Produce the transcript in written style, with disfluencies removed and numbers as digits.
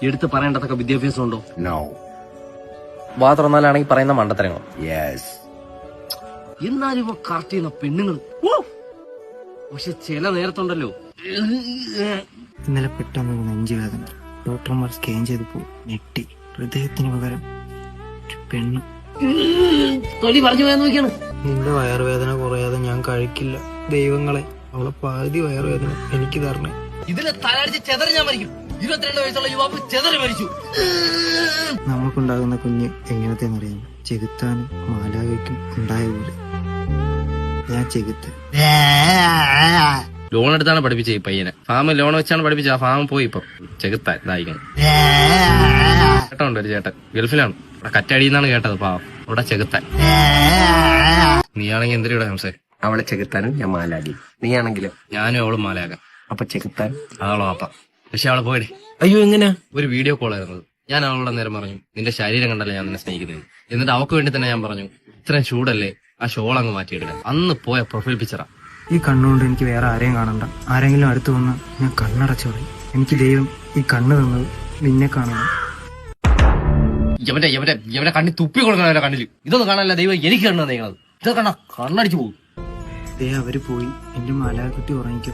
എടുത്ത് പറയേണ്ടതൊക്കെ വിദ്യാഭ്യാസം ഉണ്ടോ? നോ. വാ തുറന്നാലാണെങ്കിൽ പറയുന്ന മണ്ടത്തരങ്ങൾ. യെസ്. എന്നാലും ഇവ കറക്റ്റ് ചെയ്യുന്ന പെണ്ണുങ്ങൾ. പക്ഷെ ചില നേരത്തുണ്ടല്ലോ. ഇന്നലെ പെട്ടെന്ന് നെഞ്ചുവേദന. ഡോക്ടർമാർ സ്കാൻ ചെയ്തപ്പോൾ ഞെട്ടി. ഹൃദയത്തിന് പകരം പെണ്ണ്. തൊലി പറഞ്ഞു പോയാൽ നോക്കിയാണ്. നിന്റെ വയറുവേദന കുറയാതെ ഞാൻ കഴിക്കില്ല. ദൈവങ്ങളെ, അവളെ പകുതി വയറുവേദന എനിക്ക് തരണേ. ഇതിലെ തലടിച്ച് ചെതറി ഞാൻ മരിക്കും. 22 വയസ്സുള്ള യുവാവ് ചെതറി മരിച്ചു. നമുക്കുണ്ടാകുന്ന കുഞ്ഞ് എങ്ങനത്തെന്നറിയാം? ചെകുത്താനും മാലാവയ്ക്കും ഉണ്ടായ പോലെ. ഞാൻ ചെകുത്ത്. ലോൺ എടുത്താണ് പഠിപ്പിച്ചത് ഈ പയ്യനെ. ഫാം ലോൺ വെച്ചാണ് പഠിപ്പിച്ചത്. ആ ഫാം പോയി ഇപ്പൊ ചെകുത്താൻ ഇതായിരിക്കണം. ചേട്ടനുണ്ട് ഒരു ചേട്ടൻ, ഗൾഫിലാണ്. അവിടെ കറ്റടിയെന്നാണ് കേട്ടത്. പാവം അവിടെ ചെകുത്താൻ. നീയാണെങ്കിൽ എന്തിനാ സംസാരം? അവളെ ചെകുത്താനും ഞാൻ മാലാകി. നീയാണെങ്കിലും ഞാനും അവളും മാലയാകാം. അപ്പൊ ചെകുത്താൻ അവളോ അപ്പ. പക്ഷെ അവളെ പോയിടെ. അയ്യോ എങ്ങനെയാ? ഒരു വീഡിയോ കോൾ ആയിരുന്നത്. ഞാൻ അവളുടെ നേരം പറഞ്ഞു, നിന്റെ ശരീരം കണ്ടല്ലേ ഞാൻ നിന്നെ സ്നേഹിക്കുന്നത്. എന്നിട്ട് അവക്ക് വേണ്ടി തന്നെ ഞാൻ പറഞ്ഞു, ഇത്രയും ചൂടല്ലേ, ആ ഷോൾ അങ്ങ് മാറ്റിയിടുക. അന്ന് പോയ പ്രൊഫൈൽ പിക്ചറാ. ഈ കണ്ണുകൊണ്ട് എനിക്ക് വേറെ ആരെയും കാണണ്ട. ആരെങ്കിലും അടുത്ത് വന്നാൽ ഞാൻ കണ്ണടച്ചു പറയും. എനിക്ക് ദൈവം ഈ കണ്ണ് തന്നത് നിന്നെ കാണണം. ഇവന്റെ കണ്ണി തുപ്പി കൊടുക്കണ കണ്ണില്. ഇതൊന്നും കാണാനല്ല ദൈവം എനിക്ക് കണ്ണു തന്നേക്കണത്. ഇതൊക്കെ കണ്ണടിച്ചു പോകും. അവര് പോയി. എന്റെ മാലാകുട്ടി ഉറങ്ങിക്കോ.